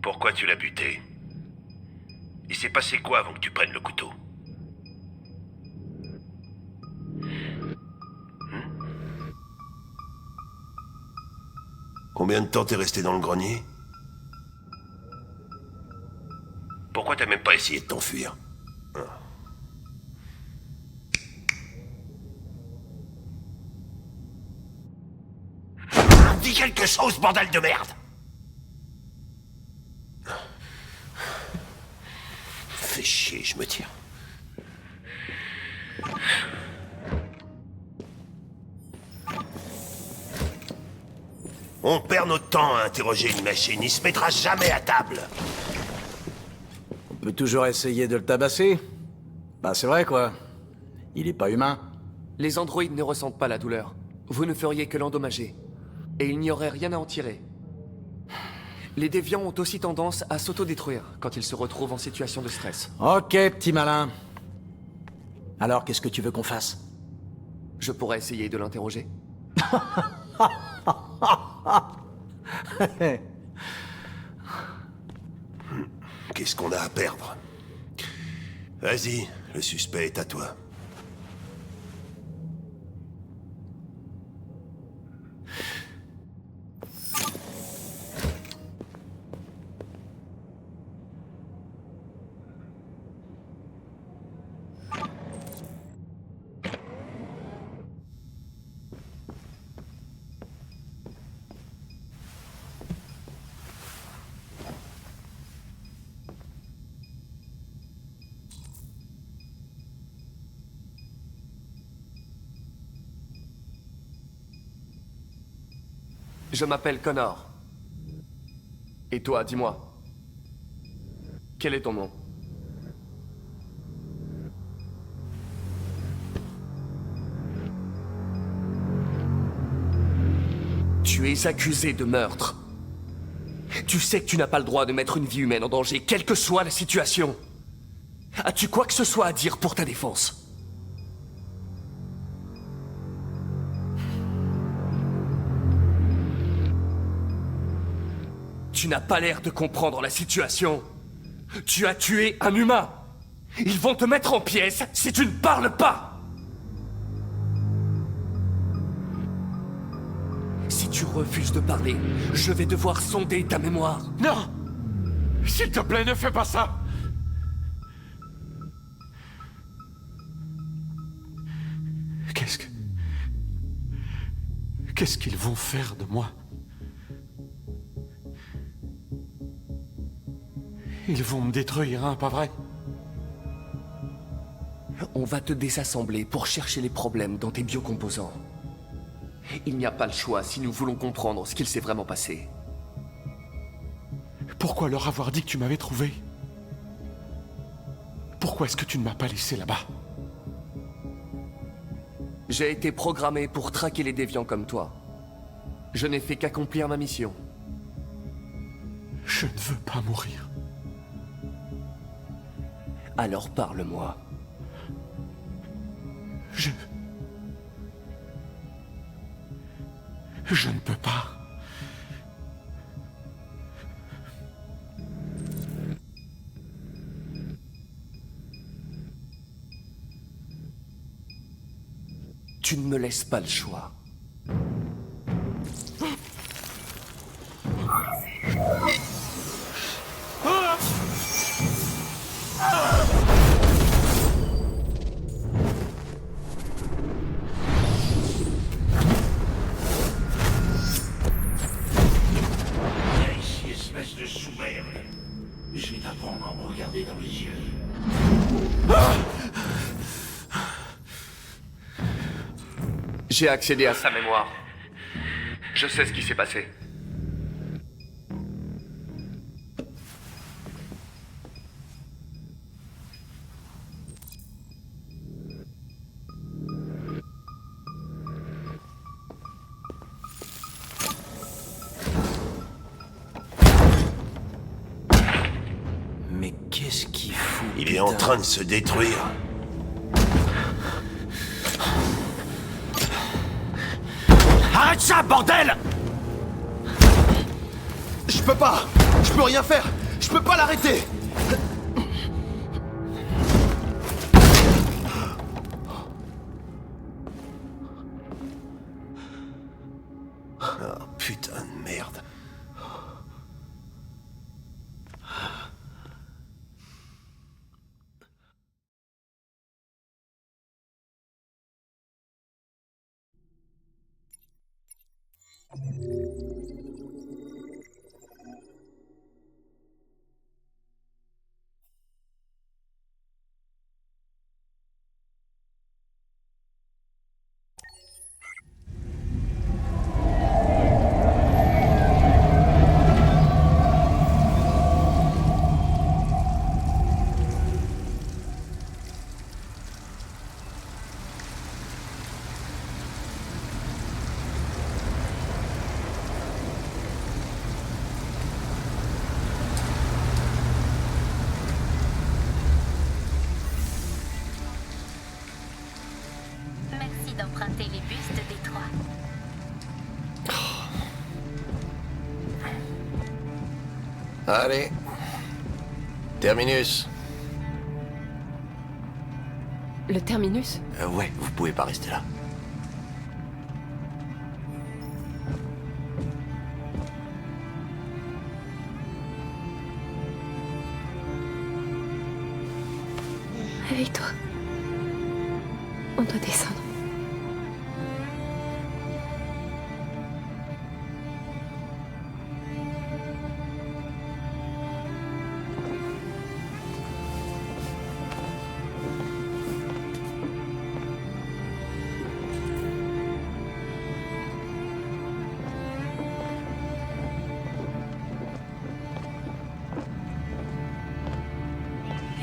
Pourquoi tu l'as buté? Il s'est passé quoi avant que tu prennes le couteau? Combien de temps t'es resté dans le grenier? Pourquoi t'as même pas essayé de t'enfuir? Dis quelque chose, bordel de merde! Fais chier, je me tire. On perd notre temps à interroger une machine, il se mettra jamais à table. On peut toujours essayer de le tabasser. Bah c'est vrai quoi. Il est pas humain. Les androïdes ne ressentent pas la douleur. Vous ne feriez que l'endommager. Et il n'y aurait rien à en tirer. Les déviants ont aussi tendance à s'autodétruire quand ils se retrouvent en situation de stress. Ok, petit malin. Alors qu'est-ce que tu veux qu'on fasse? Je pourrais essayer de l'interroger. Qu'est-ce qu'on a à perdre? Vas-y, le suspect est à toi. Je m'appelle Connor. Et toi, dis-moi. Quel est ton nom? Tu es accusé de meurtre. Tu sais que tu n'as pas le droit de mettre une vie humaine en danger, quelle que soit la situation. As-tu quoi que ce soit à dire pour ta défense? Tu n'as pas l'air de comprendre la situation. Tu as tué un humain. Ils vont te mettre en pièces si tu ne parles pas. Si tu refuses de parler, je vais devoir sonder ta mémoire. Non! S'il te plaît, ne fais pas ça! Qu'est-ce qu'ils vont faire de moi? Ils vont me détruire, hein, pas vrai? On va te désassembler pour chercher les problèmes dans tes biocomposants. Il n'y a pas le choix si nous voulons comprendre ce qu'il s'est vraiment passé. Pourquoi leur avoir dit que tu m'avais trouvé? Pourquoi est-ce que tu ne m'as pas laissé là-bas? J'ai été programmé pour traquer les déviants comme toi. Je n'ai fait qu'accomplir ma mission. Je ne veux pas mourir. Alors parle-moi. Je ne peux pas. Tu ne me laisses pas le choix. Viens ici, espèce de sous-merde. Je vais t'apprendre à me regarder dans les yeux. J'ai accédé à sa mémoire. Je sais ce qui s'est passé. Mais qu'est-ce qu'il fout? Il est en train de se détruire. Arrête ça, bordel! Je peux pas! Je peux rien faire! Je peux pas l'arrêter! Oh, putain de merde. Merci d'emprunter les bustes des trois. Allez. Terminus. Le terminus? Ouais, vous pouvez pas rester là. Réveille-toi. On doit descendre.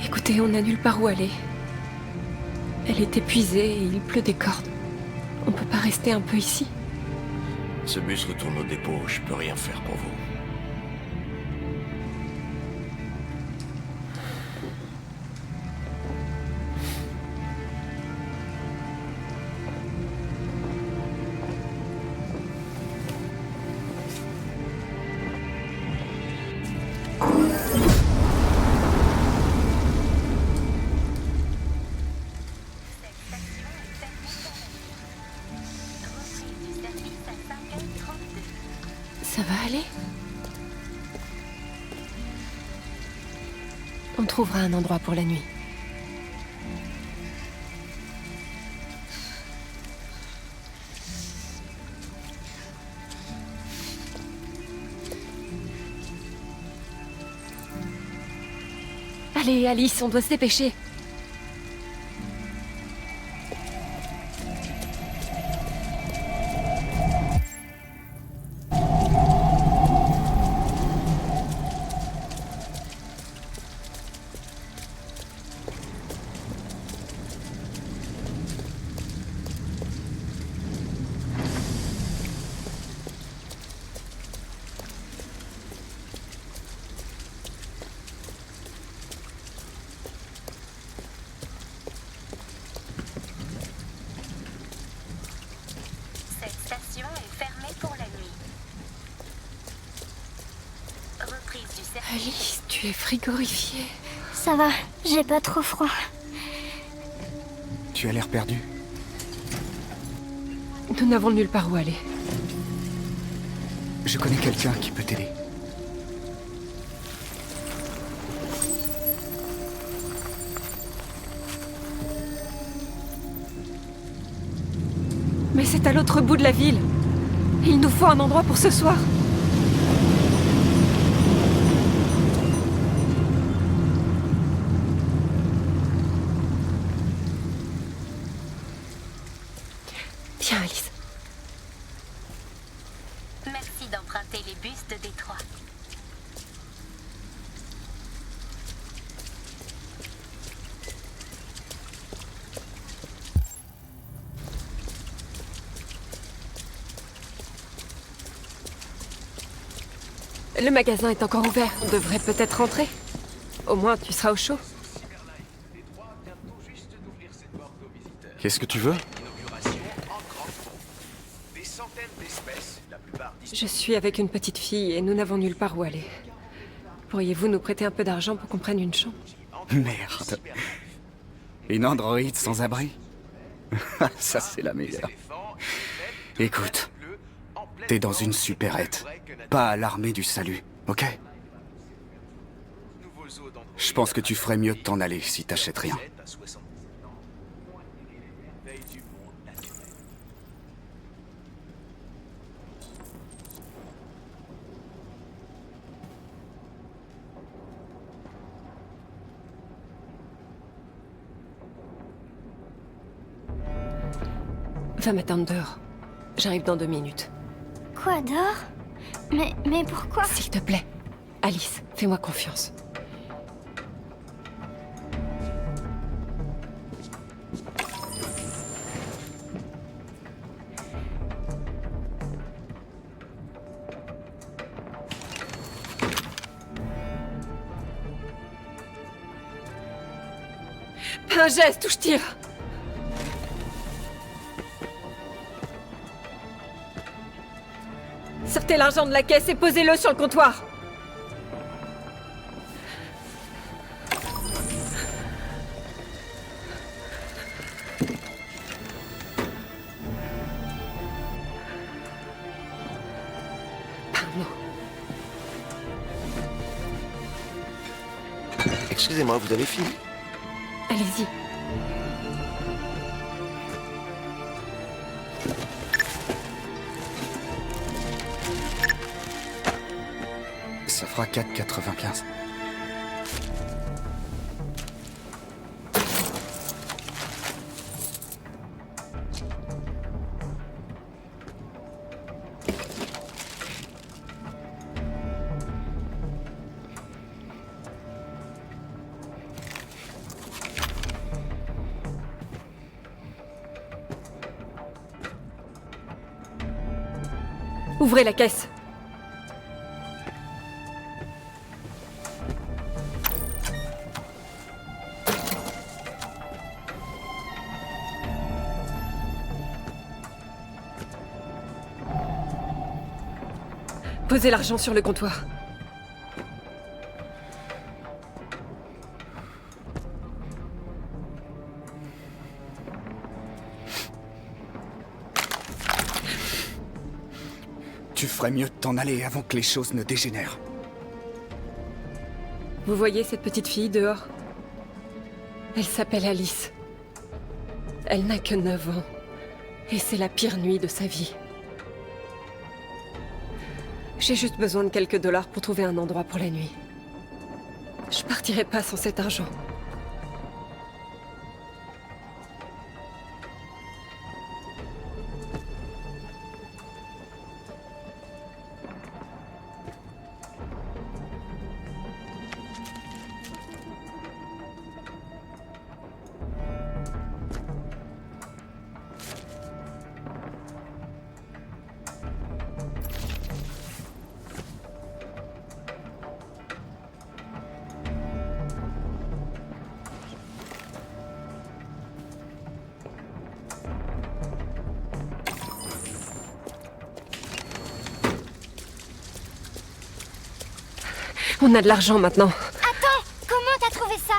Écoutez, on n'a nulle part où aller. Elle est épuisée et il pleut des cordes. On peut pas rester un peu ici? Ce bus retourne au dépôt, je peux rien faire pour vous. Ça va aller? On trouvera un endroit pour la nuit. Allez, Alice, on doit se dépêcher. Cette station est fermée pour la nuit. Reprise du service. Alice, tu es frigorifiée. Ça va, j'ai pas trop froid. Tu as l'air perdu. Nous n'avons nulle part où aller. Je connais quelqu'un qui peut t'aider. Mais c'est à l'autre bout de la ville. Il nous faut un endroit pour ce soir. Tiens, Alice. Merci d'emprunter les bustes des trois. Le magasin est encore ouvert. On devrait peut-être rentrer. Au moins, tu seras au chaud. Qu'est-ce que tu veux? Je suis avec une petite fille et nous n'avons nulle part où aller. Pourriez-vous nous prêter un peu d'argent pour qu'on prenne une chambre? Merde. Une androïde sans abri? Ça, c'est la meilleure. Écoute, t'es dans une supérette, pas à l'armée du salut, ok? Je pense que tu ferais mieux de t'en aller si t'achètes rien. Va m'attendre dehors. J'arrive dans 2 minutes. Quoi, dehors? Mais pourquoi? S'il te plaît. Alice, fais-moi confiance. Pas un geste ou je tire. Sortez l'argent de la caisse et posez-le sur le comptoir. Pardon. Excusez-moi, vous avez fini? Allez-y. Ça fera 4,95. Ouvrez la caisse. Posez l'argent sur le comptoir. Tu ferais mieux de t'en aller avant que les choses ne dégénèrent. Vous voyez cette petite fille dehors? Elle s'appelle Alice. Elle n'a que 9 ans. Et c'est la pire nuit de sa vie. J'ai juste besoin de quelques dollars pour trouver un endroit pour la nuit. Je partirai pas sans cet argent. On a de l'argent maintenant. Attends! Comment t'as trouvé ça?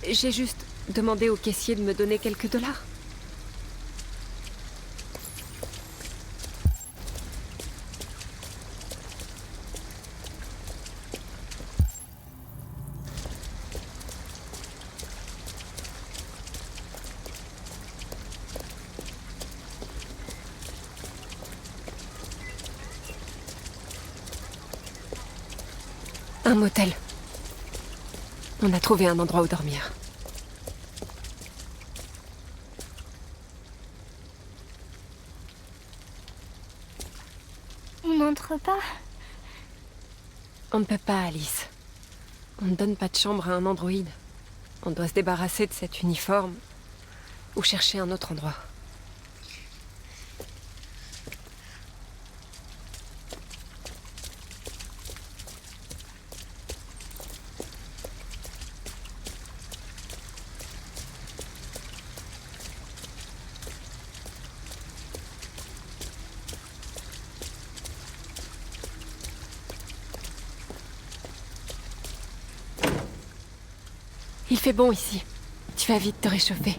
J'ai juste demandé au caissier de me donner quelques dollars. Un motel. On a trouvé un endroit où dormir. On n'entre pas? On ne peut pas, Alice. On ne donne pas de chambre à un androïde. On doit se débarrasser de cet uniforme ou chercher un autre endroit. fait bon ici. Tu vas vite te réchauffer.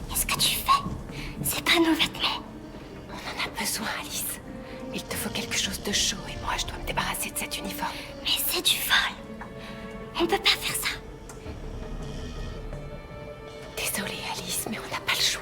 Qu'est-ce que tu fais? C'est pas nos vêtements. On en a besoin, Alice. Il te faut quelque chose de chaud et moi je dois me débarrasser de cet uniforme. Mais c'est du vol. On peut pas faire ça. Désolée, Alice, mais on n'a pas le choix.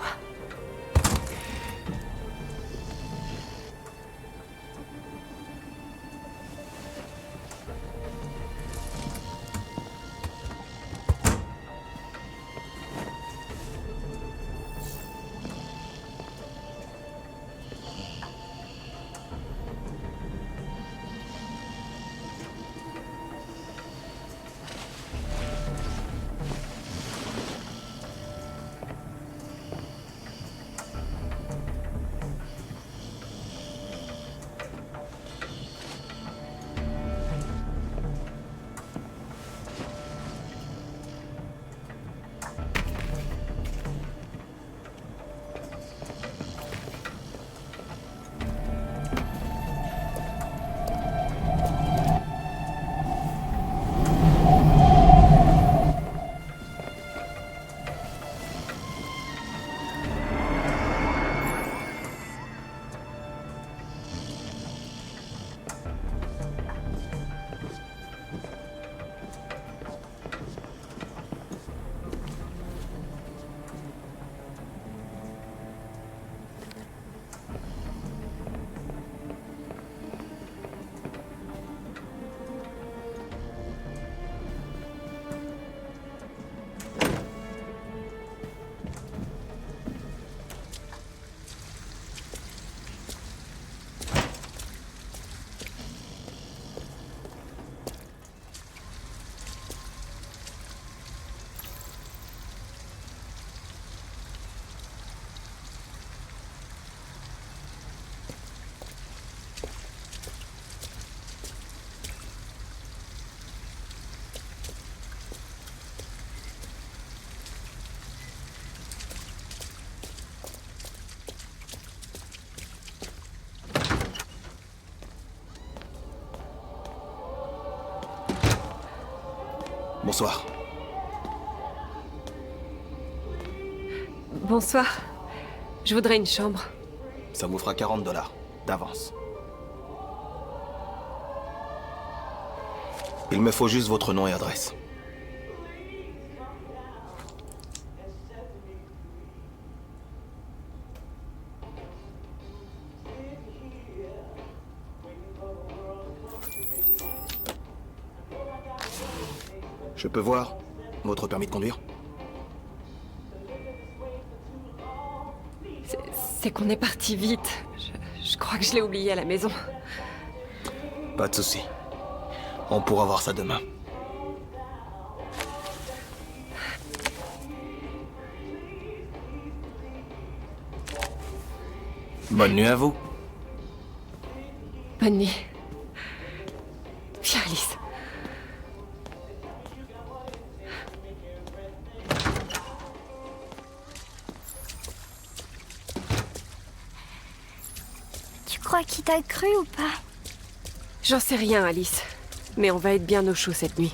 Bonsoir. Bonsoir. Je voudrais une chambre. Ça vous fera $40 d'avance. Il me faut juste votre nom et adresse. Je peux voir votre permis de conduire? C'est qu'on est parti vite. Je crois que je l'ai oublié à la maison. Pas de souci. On pourra voir ça demain. Bonne nuit à vous. Bonne nuit. Viens, Alice. Tu crois qu'il t'a cru ou pas? J'en sais rien, Alice. Mais on va être bien au chaud cette nuit.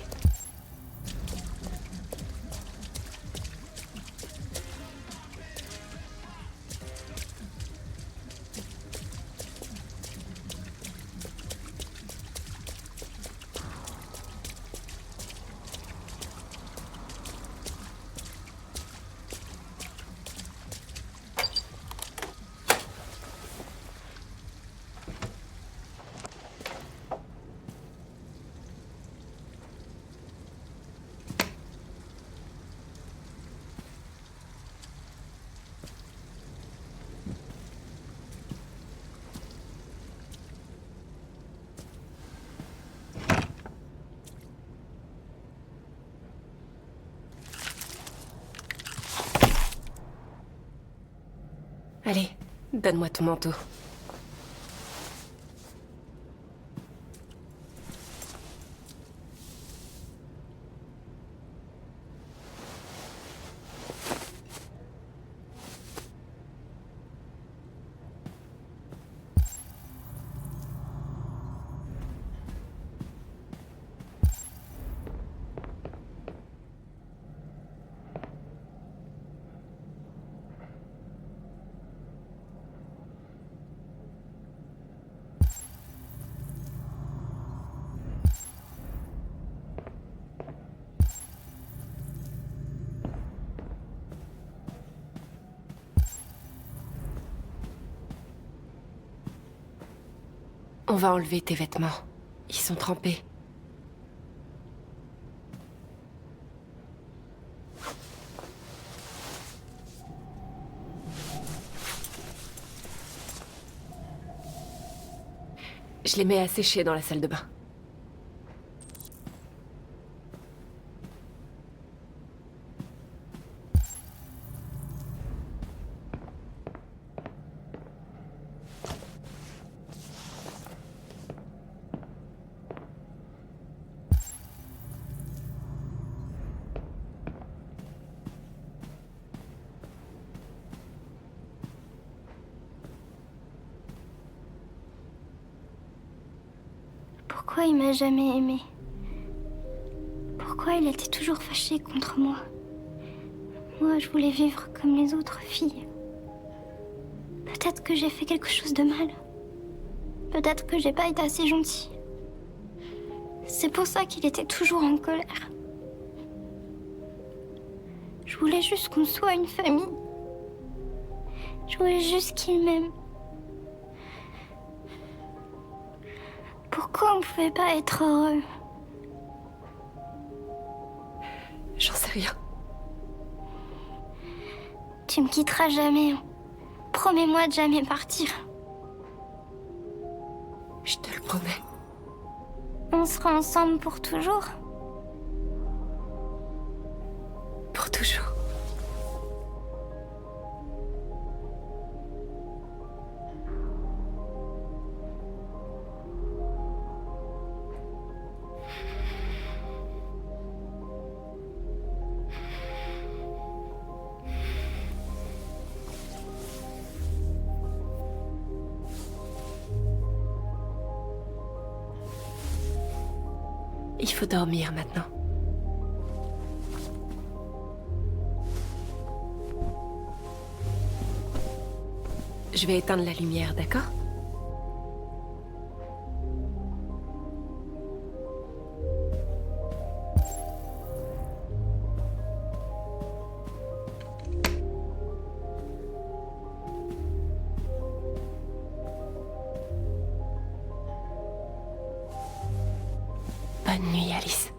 Allez, donne-moi ton manteau. On va enlever tes vêtements. Ils sont trempés. Je les mets à sécher dans la salle de bain. Pourquoi il m'a jamais aimé? Pourquoi il était toujours fâché contre moi? Moi, je voulais vivre comme les autres filles. Peut-être que j'ai fait quelque chose de mal. Peut-être que j'ai pas été assez gentille. C'est pour ça qu'il était toujours en colère. Je voulais juste qu'on soit une famille. Je voulais juste qu'il m'aime. Pourquoi on pouvait pas être heureux? J'en sais rien. Tu me quitteras jamais. Promets-moi de jamais partir. Je te le promets. On sera ensemble pour toujours. Pour toujours. Il faut dormir maintenant. Je vais éteindre la lumière, d'accord? Bonne nuit, Alice.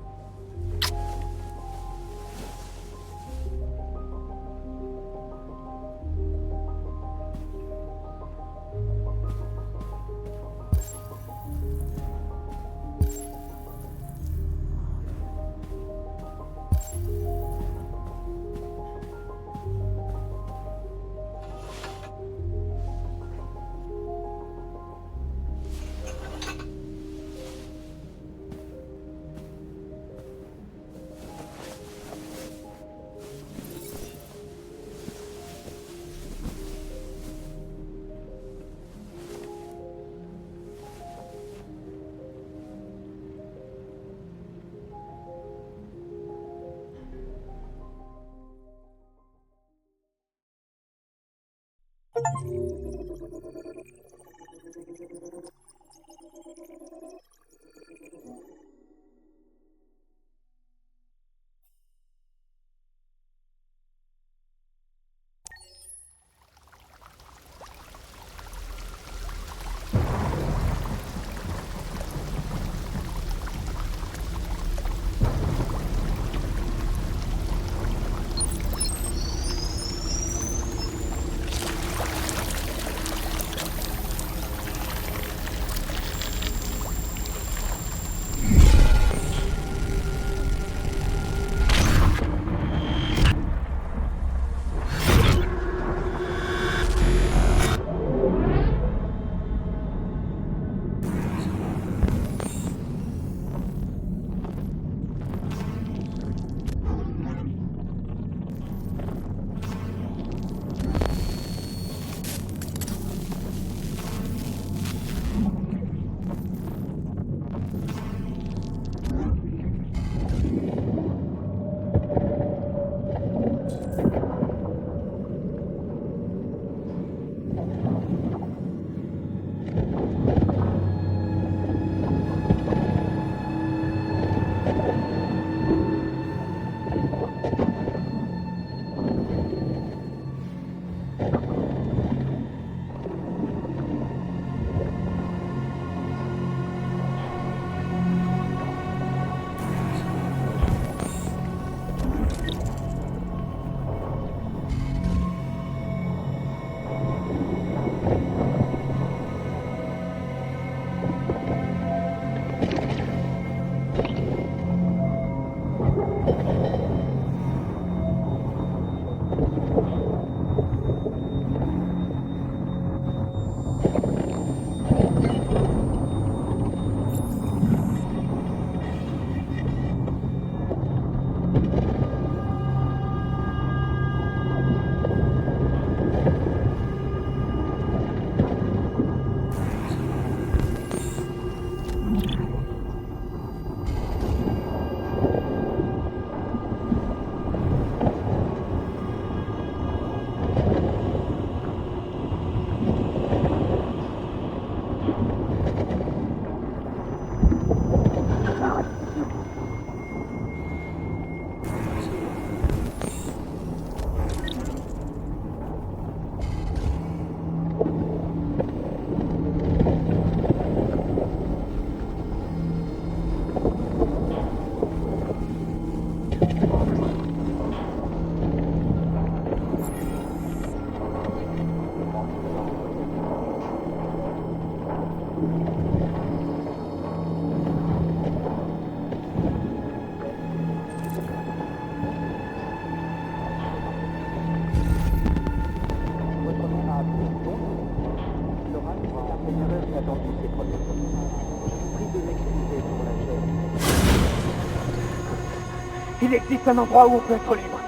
Il existe un endroit où on peut être libre.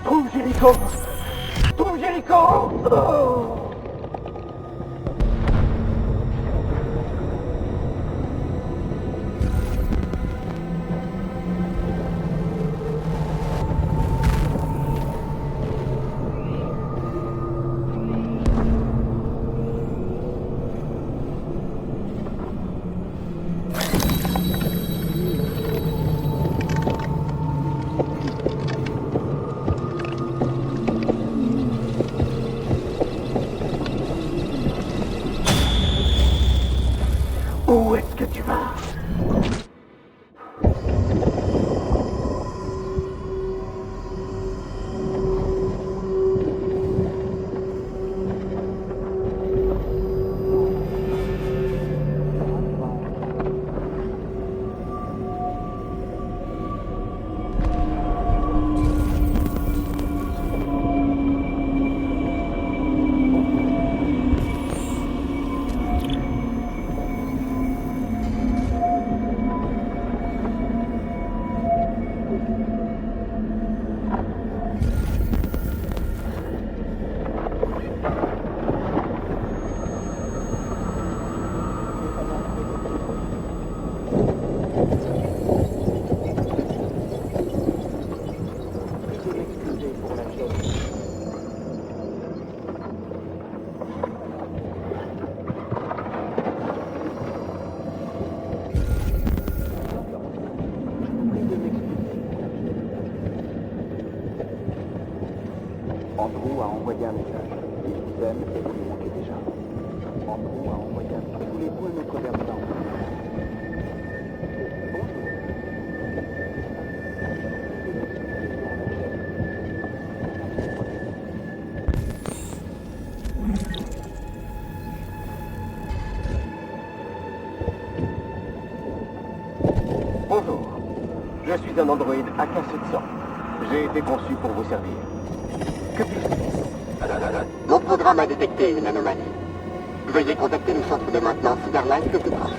Trouve Jericho. Trouve Jericho. Oh. Où est-ce que tu vas? Andrew a envoyé un message. Il vous aime et vous lui manquez déjà. Andrew a envoyé un message. Voulez-vous un autre verre de vin? Bonjour. Je suis un androïde AK-700. J'ai été conçu pour vous servir. Que puis-je faire? Mon programme a détecté une anomalie. Veuillez contacter le centre de maintenance Cyberline le plus proche.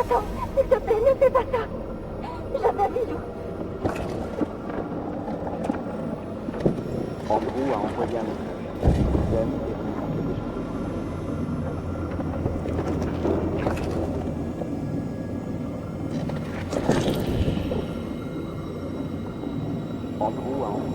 Attends, s'il te plaît, ne fais pas ça. J'avais vivre. Andrew a envoyé un message. Il vous aime et vous lui manquez déjà. Andrew a envoyé.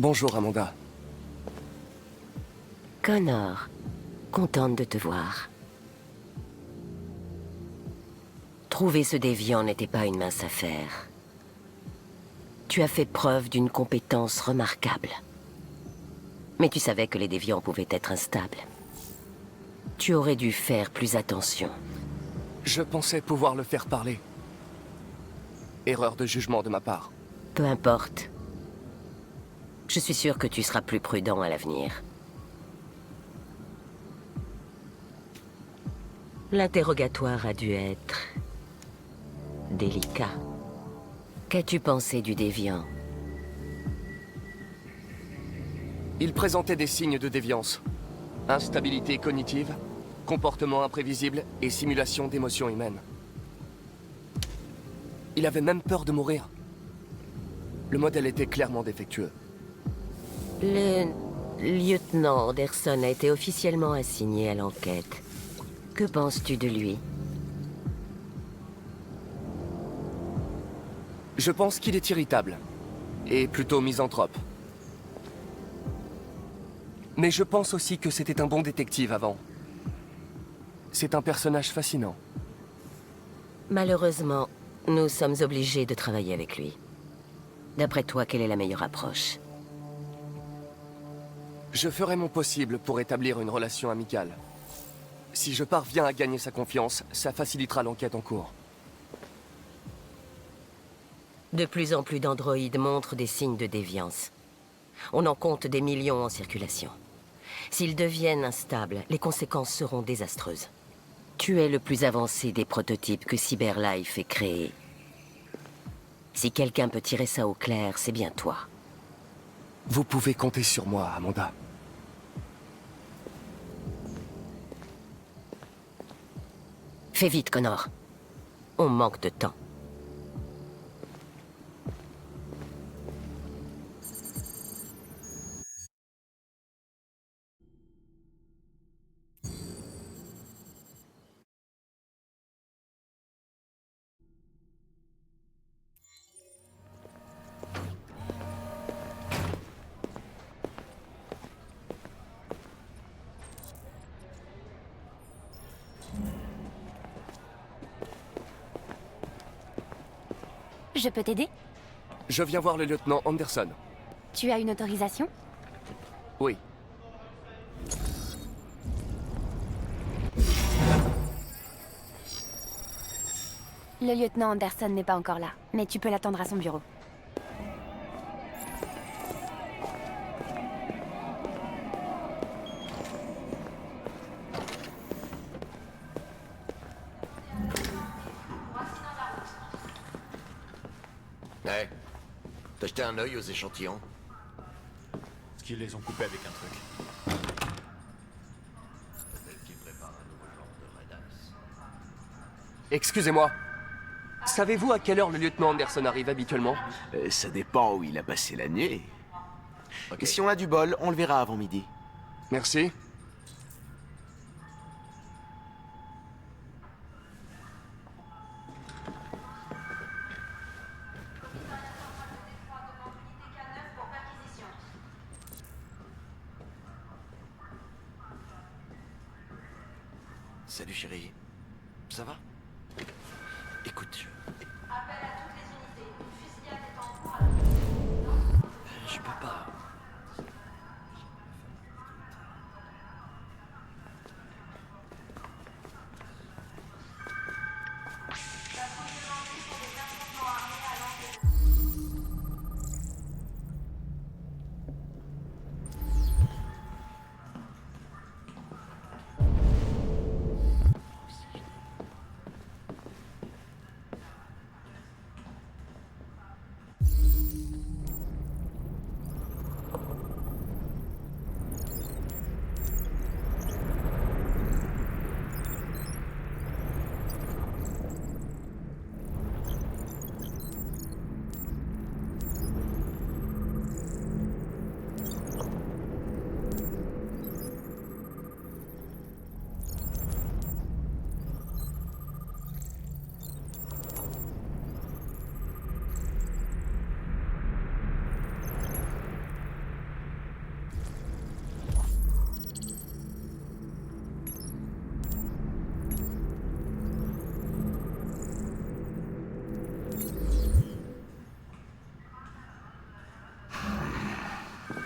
Bonjour, Amanda. Connor, contente de te voir. Trouver ce déviant n'était pas une mince affaire. Tu as fait preuve d'une compétence remarquable. Mais tu savais que les déviants pouvaient être instables. Tu aurais dû faire plus attention. Je pensais pouvoir le faire parler. Erreur de jugement de ma part. Peu importe. Je suis sûr que tu seras plus prudent à l'avenir. L'interrogatoire a dû être délicat. Qu'as-tu pensé du déviant? Il présentait des signes de déviance. Instabilité cognitive, comportement imprévisible et simulation d'émotions humaines. Il avait même peur de mourir. Le modèle était clairement défectueux. Le lieutenant Anderson a été officiellement assigné à l'enquête. Que penses-tu de lui? Je pense qu'il est irritable. Et plutôt misanthrope. Mais je pense aussi que c'était un bon détective avant. C'est un personnage fascinant. Malheureusement, nous sommes obligés de travailler avec lui. D'après toi, quelle est la meilleure approche? Je ferai mon possible pour établir une relation amicale. Si je parviens à gagner sa confiance, ça facilitera l'enquête en cours. De plus en plus d'androïdes montrent des signes de déviance. On en compte des millions en circulation. S'ils deviennent instables, les conséquences seront désastreuses. Tu es le plus avancé des prototypes que CyberLife ait créés. Si quelqu'un peut tirer ça au clair, c'est bien toi. Vous pouvez compter sur moi, Amanda. Fais vite, Connor. On manque de temps. Je peux t'aider? Je viens voir le lieutenant Anderson. Tu as une autorisation? Oui. Le lieutenant Anderson n'est pas encore là, mais tu peux l'attendre à son bureau. Ouais. T'as jeté un œil aux échantillons? Est-ce qu'ils les ont coupés avec un truc? Excusez-moi. Savez-vous à quelle heure le lieutenant Anderson arrive habituellement? Ça dépend où il a passé la nuit. Et si on a du bol, on le verra avant midi. Merci. Salut chérie. Ça va? Écoute, Appel à toutes les unités. Une fusillade est en cours à je peux pas.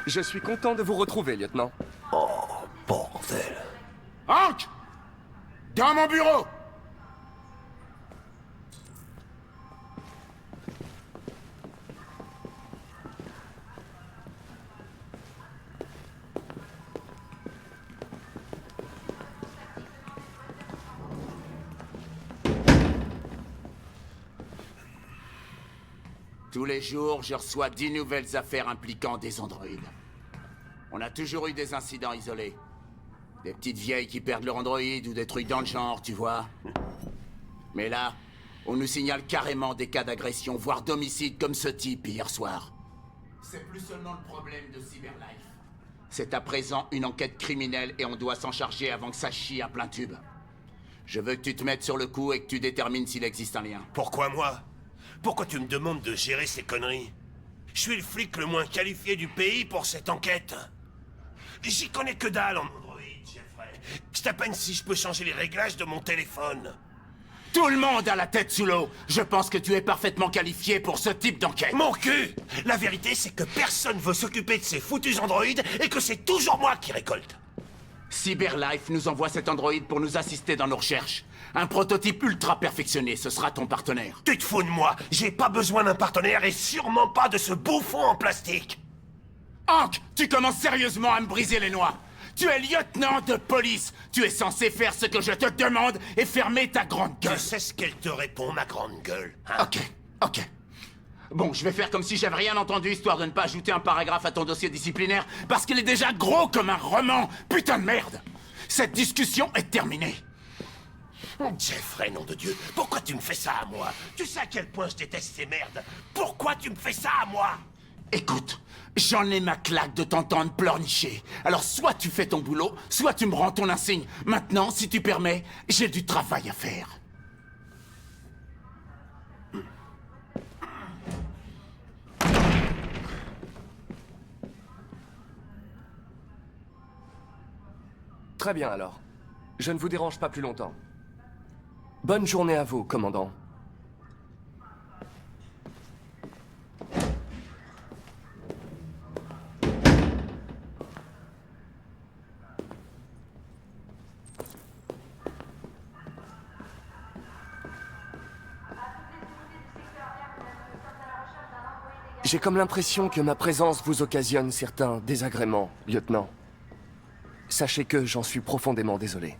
Je suis content de vous retrouver, lieutenant. Oh, bordel. Hank! Dans mon bureau! Tous les jours, je reçois 10 nouvelles affaires impliquant des androïdes. On a toujours eu des incidents isolés. Des petites vieilles qui perdent leur androïde ou des trucs dans le genre, tu vois. Mais là, on nous signale carrément des cas d'agression, voire d'homicide comme ce type hier soir. C'est plus seulement le problème de Cyberlife. C'est à présent une enquête criminelle et on doit s'en charger avant que ça chie à plein tube. Je veux que tu te mettes sur le coup et que tu détermines s'il existe un lien. Pourquoi moi? Pourquoi tu me demandes de gérer ces conneries? Je suis le flic le moins qualifié du pays pour cette enquête. J'y connais que dalle en Android, Jeffrey. C'est à peine si je peux changer les réglages de mon téléphone. Tout le monde a la tête sous l'eau. Je pense que tu es parfaitement qualifié pour ce type d'enquête. Mon cul! La vérité, c'est que personne veut s'occuper de ces foutus androïdes et que c'est toujours moi qui récolte. Cyberlife nous envoie cet androïde pour nous assister dans nos recherches. Un prototype ultra perfectionné, ce sera ton partenaire. Tu te fous de moi? J'ai pas besoin d'un partenaire et sûrement pas de ce bouffon en plastique. Hank, tu commences sérieusement à me briser les noix. Tu es lieutenant de police. Tu es censé faire ce que je te demande et fermer ta grande gueule. Tu sais ce qu'elle te répond, ma grande gueule, hein? Ok. Bon, je vais faire comme si j'avais rien entendu, histoire de ne pas ajouter un paragraphe à ton dossier disciplinaire, parce qu'il est déjà gros comme un roman. Putain de merde. Cette discussion est terminée. Jeffrey, nom de Dieu, pourquoi tu me fais ça à moi? Tu sais à quel point je déteste ces merdes. Pourquoi tu me fais ça à moi? Écoute, j'en ai ma claque de t'entendre pleurnicher. Alors soit tu fais ton boulot, soit tu me rends ton insigne. Maintenant, si tu permets, j'ai du travail à faire. Très bien alors. Je ne vous dérange pas plus longtemps. Bonne journée à vous, commandant. J'ai comme l'impression que ma présence vous occasionne certains désagréments, lieutenant. Sachez que j'en suis profondément désolé.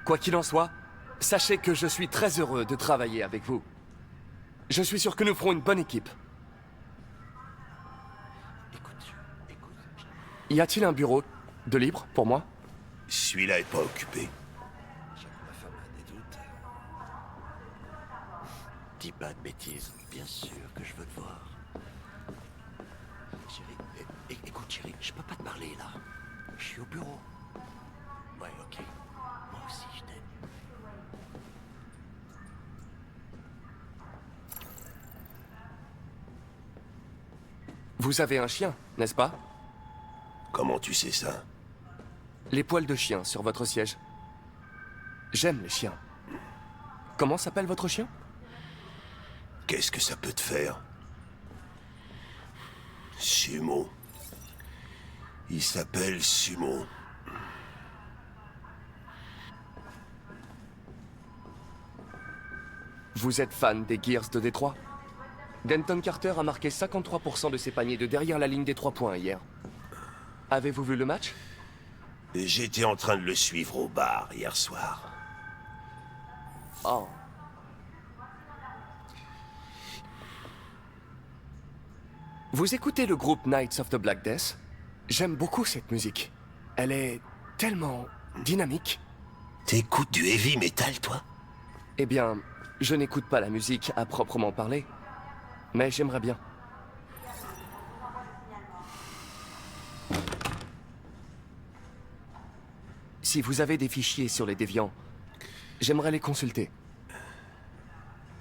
Quoi qu'il en soit, sachez que je suis très heureux de travailler avec vous. Je suis sûr que nous ferons une bonne équipe. Y a-t-il un bureau de libre pour moi? Celui-là est pas occupé. Ma femme a des doutes. Dis pas de bêtises. Bien sûr que je veux te voir. Chérie, écoute chérie, je peux pas te parler là. Je suis au bureau. Ouais, ok. Moi aussi, je t'aime. Vous avez un chien, n'est-ce pas? Comment tu sais ça? Les poils de chien sur votre siège. J'aime les chiens. Comment s'appelle votre chien? Qu'est-ce que ça peut te faire? Sumo. Il s'appelle Sumo. Vous êtes fan des Gears de Détroit? Denton Carter a marqué 53% de ses paniers de derrière la ligne des 3 points hier. Avez-vous vu le match? J'étais en train de le suivre au bar hier soir. Oh. Vous écoutez le groupe Knights of the Black Death? J'aime beaucoup cette musique. Elle est tellement dynamique. T'écoutes du heavy metal, toi? Eh bien, je n'écoute pas la musique à proprement parler. Mais j'aimerais bien. Si vous avez des fichiers sur les déviants, j'aimerais les consulter.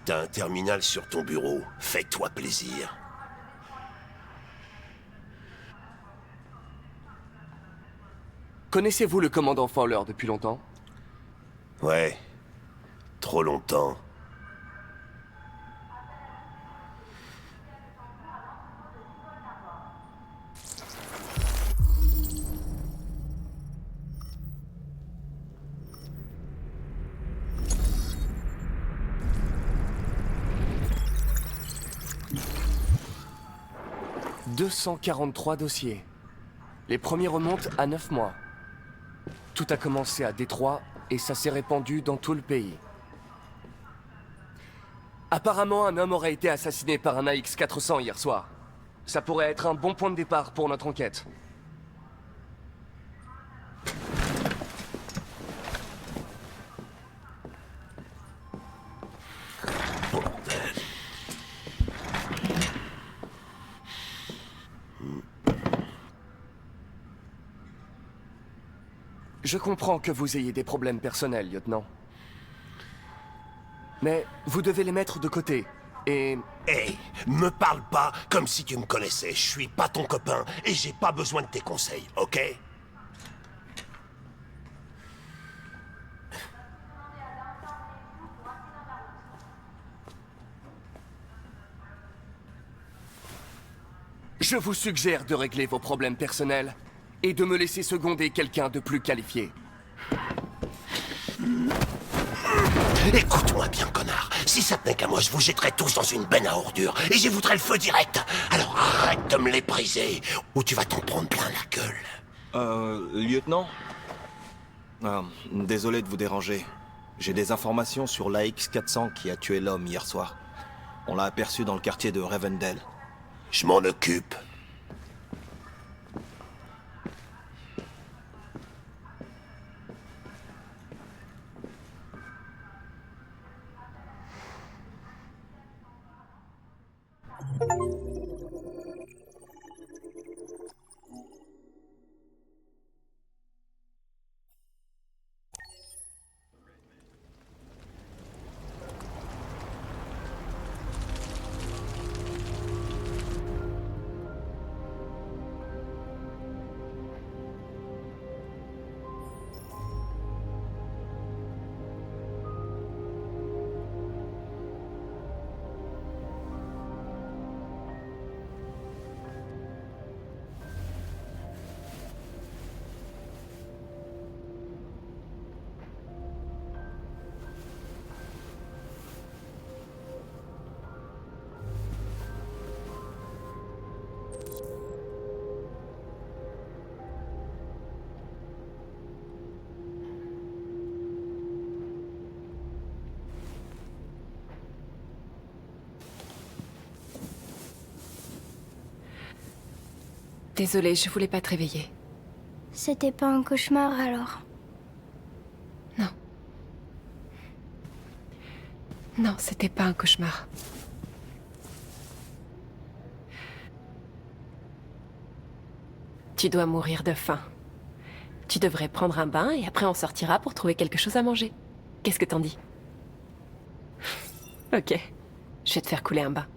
T'as un terminal sur ton bureau. Fais-toi plaisir. Connaissez-vous le commandant Fowler depuis longtemps? Ouais. Trop longtemps. 243 dossiers. Les premiers remontent à 9 mois. Tout a commencé à Détroit et ça s'est répandu dans tout le pays. Apparemment, un homme aurait été assassiné par un AX-400 hier soir. Ça pourrait être un bon point de départ pour notre enquête. Je comprends que vous ayez des problèmes personnels, lieutenant. Mais vous devez les mettre de côté, et... Hey, me parle pas comme si tu me connaissais. Je suis pas ton copain et j'ai pas besoin de tes conseils, ok? Je vous suggère de régler vos problèmes personnels et de me laisser seconder quelqu'un de plus qualifié. Écoute-moi bien, connard. Si ça tenait qu'à moi, je vous jetterais tous dans une benne à ordures et j'y foutrais le feu direct. Alors arrête de me les briser ou tu vas t'en prendre plein la gueule. Lieutenant? Désolé de vous déranger. J'ai des informations sur l'AX-400 qui a tué l'homme hier soir. On l'a aperçu dans le quartier de Ravendale. Je m'en occupe. Désolée, je voulais pas te réveiller. C'était pas un cauchemar alors? Non. Non, c'était pas un cauchemar. Tu dois mourir de faim. Tu devrais prendre un bain et après on sortira pour trouver quelque chose à manger. Qu'est-ce que t'en dis? Ok. Je vais te faire couler un bain.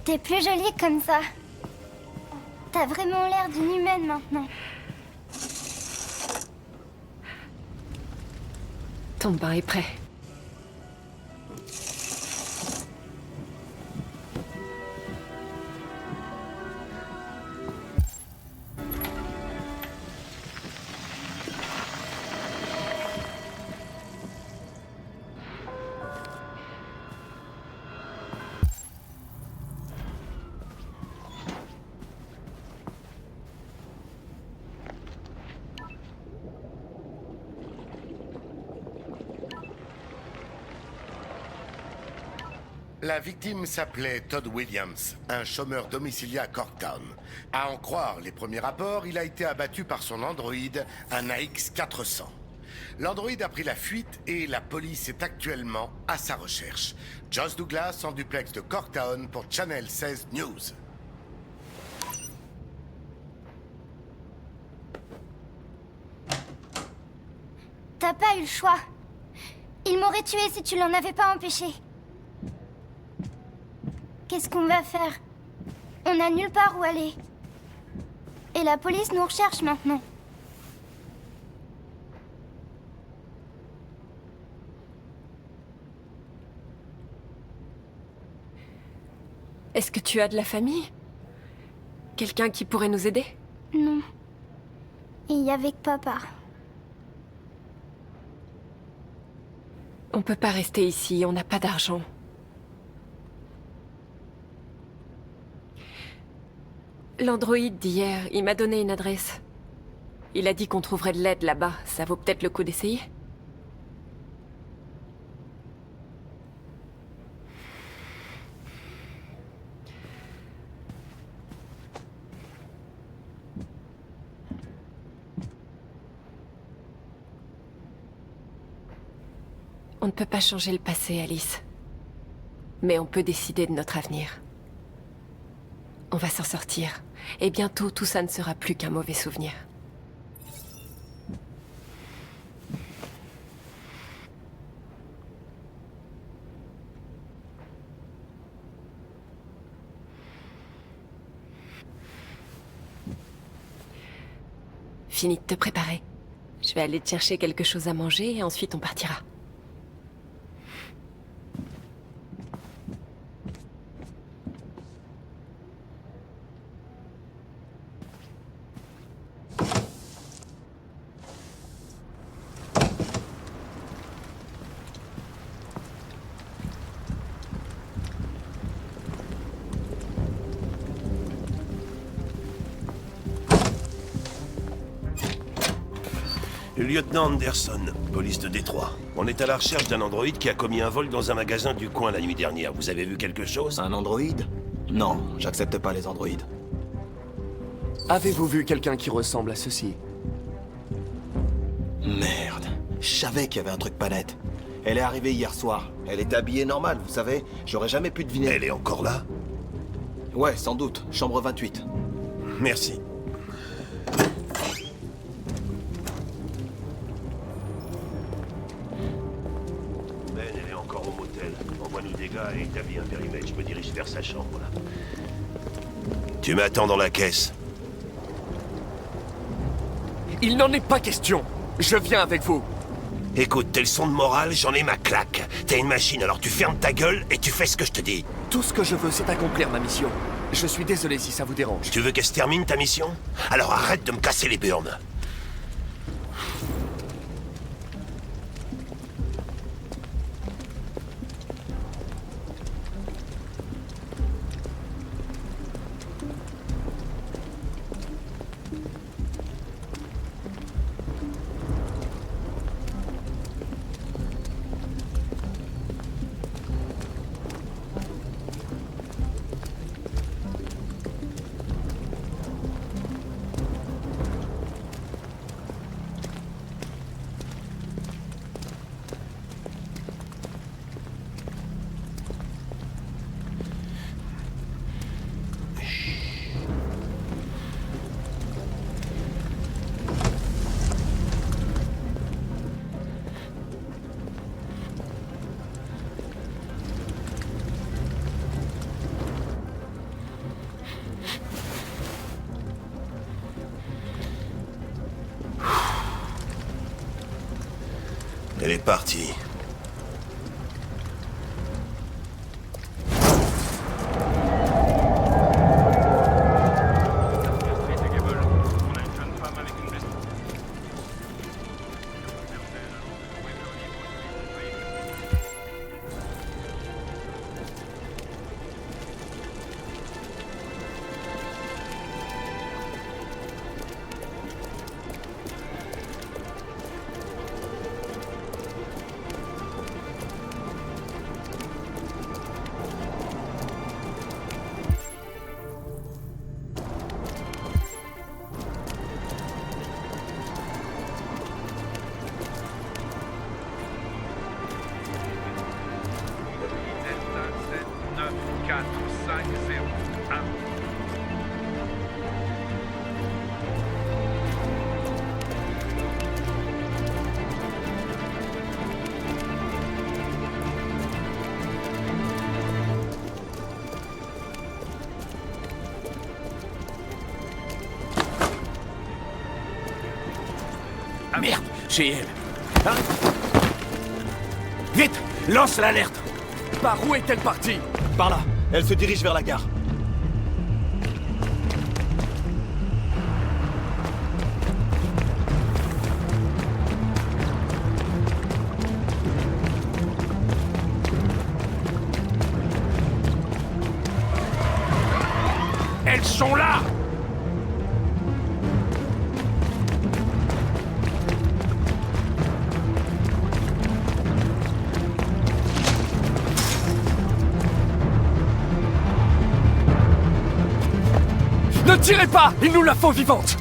T'es plus jolie comme ça. T'as vraiment l'air d'une humaine maintenant. Ton bain est prêt. La victime s'appelait Todd Williams, un chômeur domicilié à Corktown. À en croire les premiers rapports, il a été abattu par son androïde, un AX-400. L'androïde a pris la fuite et la police est actuellement à sa recherche. Joss Douglas en duplex de Corktown pour Channel 16 News. T'as pas eu le choix. Il m'aurait tué si tu l'en avais pas empêché. Qu'est-ce qu'on va faire? On n'a nulle part où aller. Et la police nous recherche maintenant. Est-ce que tu as de la famille? Quelqu'un qui pourrait nous aider? Non. Il y avait que papa. On peut pas rester ici, on n'a pas d'argent. L'androïde d'hier, il m'a donné une adresse. Il a dit qu'on trouverait de l'aide là-bas. Ça vaut peut-être le coup d'essayer? On ne peut pas changer le passé, Alice. Mais on peut décider de notre avenir. On va s'en sortir. Et bientôt, tout ça ne sera plus qu'un mauvais souvenir. Fini de te préparer. Je vais aller te chercher quelque chose à manger et ensuite on partira. Lieutenant Anderson, police de Détroit. On est à la recherche d'un androïde qui a commis un vol dans un magasin du coin la nuit dernière. Vous avez vu quelque chose? Un androïde? Non, j'accepte pas les androïdes. Avez-vous vu quelqu'un qui ressemble à ceci? Merde. Je savais qu'il y avait un truc pas net. Elle est arrivée hier soir. Elle est habillée normale, vous savez. J'aurais jamais pu deviner. Elle est encore là? Ouais, sans doute. Chambre 28. Merci. Ben, elle est encore au motel. Envoie-nous des gars et établis un périmètre. Je me dirige vers sa chambre, là. Tu m'attends dans la caisse. Il n'en est pas question. Je viens avec vous. Écoute, tes leçons de morale, j'en ai ma claque. T'es une machine, alors tu fermes ta gueule et tu fais ce que je te dis. Tout ce que je veux, c'est accomplir ma mission. Je suis désolé si ça vous dérange. Tu veux qu'elle se termine, ta mission? Alors arrête de me casser les burnes. Elle est partie. Merde, c'est elle. Hein? Vite, lance l'alerte. Par où est-elle partie? Par là. Elle se dirige vers la gare. Elles sont là! Ne tirez pas! Il nous la faut vivante!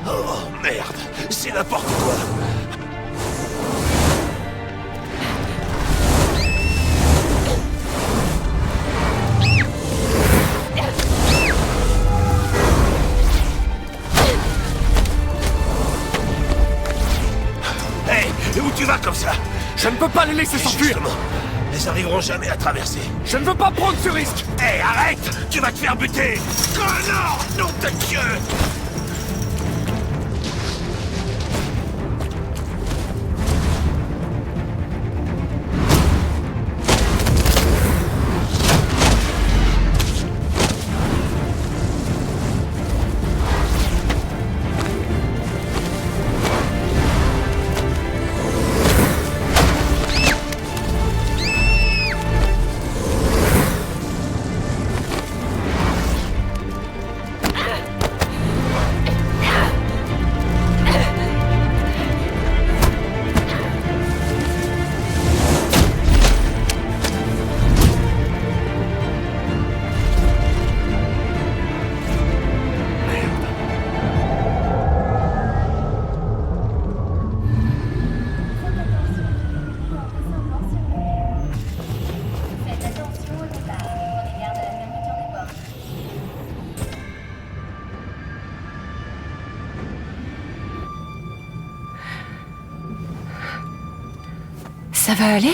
Oh merde, c'est n'importe quoi. Où tu vas comme ça? Je ne peux pas les laisser s'enfuir! Justement, elles arriveront jamais à traverser. Je ne veux pas prendre ce risque! Hé, arrête! Tu vas te faire buter! Connard! Nom de Dieu! Ça va aller?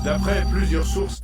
D'après plusieurs sources,